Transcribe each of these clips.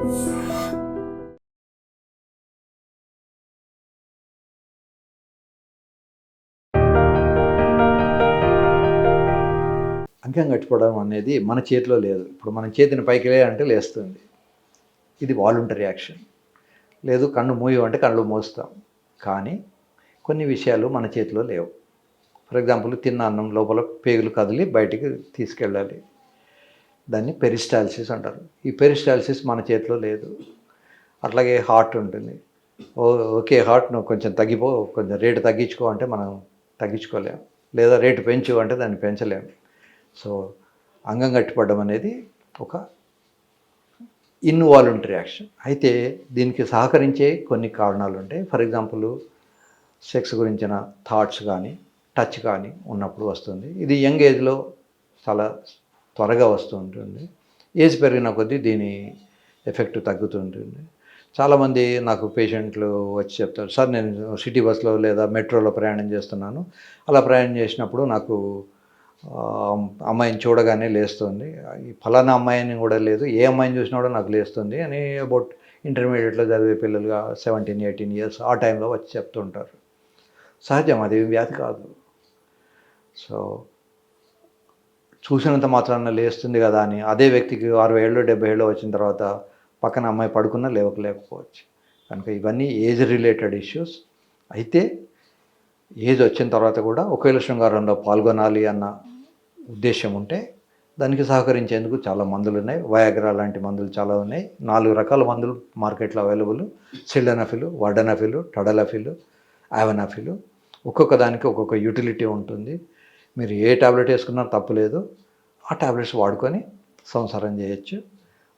అంగం గట్టిపడడం అనేది మన చేతిలో లేదు. ఇప్పుడు మనం చేతిని పైకి లేయంటే లేస్తుంది. ఇది వాలంటరీ యాక్షన్. లేదు కన్ను మూయమంటే కళ్ళు మూస్తాం. కానీ కొన్ని విషయాలు మన చేతిలో లేవు. ఫర్ ఎగ్జాంపుల్ తిన్న అన్నం లోపల పేగులు కదిలి బయటికి తీసుకెళ్ళాలి. దాన్ని పెరిస్టాల్సిస్ అంటారు. ఈ పెరిస్టాల్సిస్ మన చేతిలో లేదు. అట్లాగే హార్ట్ ఉంటుంది. ఓకే హార్ట్ నువ్వు కొంచెం కొంచెం రేటు తగ్గించుకో అంటే మనం తగ్గించుకోలేము. లేదా రేటు పెంచు అంటే దాన్ని పెంచలేము. సో అంగం గట్టిపడడం అనేది ఒక ఇన్వాలంటరీ యాక్షన్. అయితే దీనికి సహకరించే కొన్ని కారణాలు ఉంటాయి. ఫర్ ఎగ్జాంపుల్ సెక్స్ గురించిన థాట్స్ కానీ టచ్ కానీ ఉన్నప్పుడు వస్తుంది. ఇది యంగ్ ఏజ్లో చాలా త్వరగా వస్తూ ఉంటుంది. ఏజ్ పెరిగిన కొద్దీ దీని ఎఫెక్ట్ తగ్గుతుంటుంది. చాలామంది నాకు పేషెంట్లు వచ్చి చెప్తారు, సార్ నేను సిటీ బస్లో లేదా మెట్రోలో ప్రయాణం చేస్తున్నాను. అలా ప్రయాణం చేసినప్పుడు నాకు అమ్మాయిని చూడగానే లేస్తుంది. ఈ ఫలానా అమ్మాయిని కూడా లేదు, ఏ అమ్మాయిని చూసినా కూడా నాకు లేస్తుంది అని అబౌట్ ఇంటర్మీడియట్లో చదివే పిల్లలుగా 17-18 ఇయర్స్ ఆ టైంలో వచ్చి చెప్తుంటారు. సహజం, అది వ్యాధి కాదు. సో చూసినంత మాత్రాన లేస్తుంది కదా అని అదే వ్యక్తికి 60 ఏళ్ళు 70 ఏళ్ళు వచ్చిన తర్వాత పక్కన అమ్మాయి పడుకున్నా లేకపోవచ్చు. కనుక ఇవన్నీ ఏజ్ రిలేటెడ్ ఇష్యూస్. అయితే ఏజ్ వచ్చిన తర్వాత కూడా ఒకవేళ శృంగారంలో పాల్గొనాలి అన్న ఉద్దేశం ఉంటే దానికి సహకరించేందుకు చాలా మందులు ఉన్నాయి. వయాగ్రా లాంటి మందులు చాలా ఉన్నాయి. 4 రకాల మందులు మార్కెట్లో అవైలబుల్. సిల్డెనఫిల్, వార్డెనఫిల్, టడలఫిల్, ఆవెనఫిల్. ఒక్కొక్క దానికి ఒక్కొక్క యూటిలిటీ ఉంటుంది. మీరు ఏ ట్యాబ్లెట్ వేసుకున్నా తప్పులేదు. ఆ ట్యాబ్లెట్స్ వాడుకొని సంసారం చేయొచ్చు.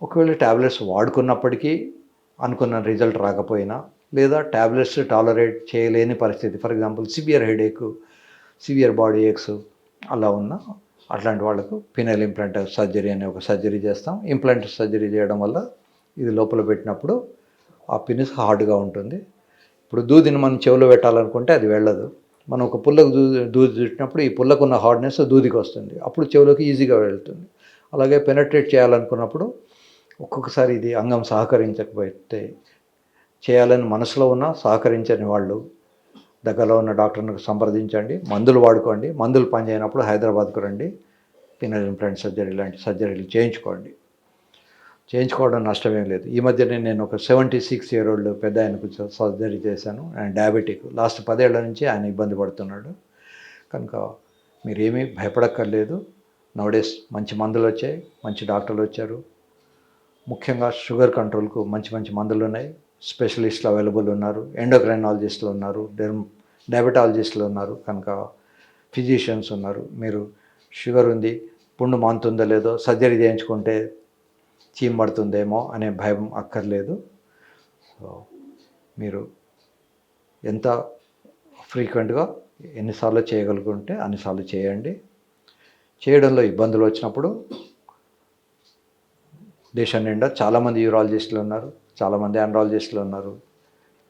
ఒకవేళ ట్యాబ్లెట్స్ వాడుకున్నప్పటికీ అనుకున్న రిజల్ట్ రాకపోయినా, లేదా ట్యాబ్లెట్స్ టాలరేట్ చేయలేని పరిస్థితి, for example severe headache, severe body X అలా ఉన్న అట్లాంటి వాళ్ళకు పినల్ ఇంప్లాంట్ సర్జరీ అనే ఒక సర్జరీ చేస్తాం. ఇంప్లాంట్ సర్జరీ చేయడం వల్ల ఇది లోపల పెట్టినప్పుడు ఆ పినిస్ హార్డ్గా ఉంటుంది. ఇప్పుడు దూదిని మనం చెవిలో పెట్టాలనుకుంటే అది వెళ్ళదు. మనం ఒక పుల్లకు దూది చుట్టినప్పుడు ఈ పుల్లకున్న హార్డ్నెస్ దూదికి వస్తుంది. అప్పుడు చెవిలోకి ఈజీగా వెళ్తుంది. అలాగే పెనట్రేట్ చేయాలనుకున్నప్పుడు ఒక్కొక్కసారి ఇది అంగం సహకరించకపోతే, చేయాలని మనసులో ఉన్న సహకరించని వాళ్ళు దగ్గరలో ఉన్న డాక్టర్ని సంప్రదించండి. మందులు వాడుకోండి. మందులు పనిచేయనప్పుడు హైదరాబాద్కు రండి. పినల్ ఇంప్లాంట్ సర్జరీ లాంటి సర్జరీలు చేయించుకోవడం నష్టమేం లేదు. ఈ మధ్యనే నేను ఒక 76 ఇయర్ ఓల్డ్ పెద్ద ఆయనకు సర్జరీ చేశాను. ఆయన డయాబెటిక్. లాస్ట్ 10 ఏళ్ల నుంచి ఆయన ఇబ్బంది పడుతున్నాడు. కనుక మీరేమీ భయపడక్కర్లేదు. నౌడేస్ మంచి మందులు వచ్చాయి, మంచి డాక్టర్లు వచ్చారు. ముఖ్యంగా షుగర్ కంట్రోల్కు మంచి మంచి మందులు ఉన్నాయి. స్పెషలిస్టులు అవైలబుల్ ఉన్నారు. ఎండోక్రైనాలజిస్టులు ఉన్నారు. డయాబెటాలజిస్టులు ఉన్నారు. కనుక ఫిజిషియన్స్ ఉన్నారు. మీరు షుగర్ ఉంది, పుండు మానుతుందో లేదో, సర్జరీ చేయించుకుంటే చీమ్ పడుతుందేమో అనే భయం అక్కర్లేదు. సో మీరు ఎంత ఫ్రీక్వెంట్గా ఎన్నిసార్లు చేయగలుగుంటే అన్నిసార్లు చేయండి. చేయడంలో ఇబ్బందులు వచ్చినప్పుడు దేశం నిండా చాలామంది యూరాలజిస్టులు ఉన్నారు, చాలామంది ఆండ్రాలజిస్టులు ఉన్నారు,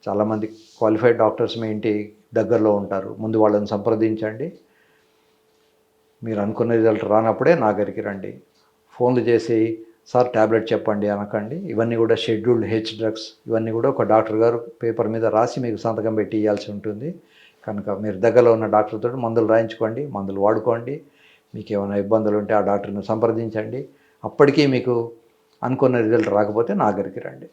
చాలామంది క్వాలిఫైడ్ డాక్టర్స్ మీ ఇంటి దగ్గరలో ఉంటారు. ముందు వాళ్ళని సంప్రదించండి. మీరు అనుకున్న రిజల్ట్ రానప్పుడే నా దగ్గరికి రండి. ఫోన్లు చేసి సార్ ట్యాబ్లెట్ చెప్పండి అనకండి. ఇవన్నీ కూడా షెడ్యూల్డ్ హెచ్ డ్రగ్స్. ఇవన్నీ కూడా ఒక డాక్టర్ గారు పేపర్ మీద రాసి మీకు సంతకం పెట్టి ఇవ్వాల్సి ఉంటుంది. కనుక మీరు దగ్గరలో ఉన్న డాక్టర్తో మందులు రాయించుకోండి, మందులు వాడుకోండి. మీకు ఏమైనా ఇబ్బందులు ఉంటే ఆ డాక్టర్ని సంప్రదించండి. అప్పటికీ మీకు అనుకున్న రిజల్ట్ రాకపోతే నా దగ్గరికి రండి.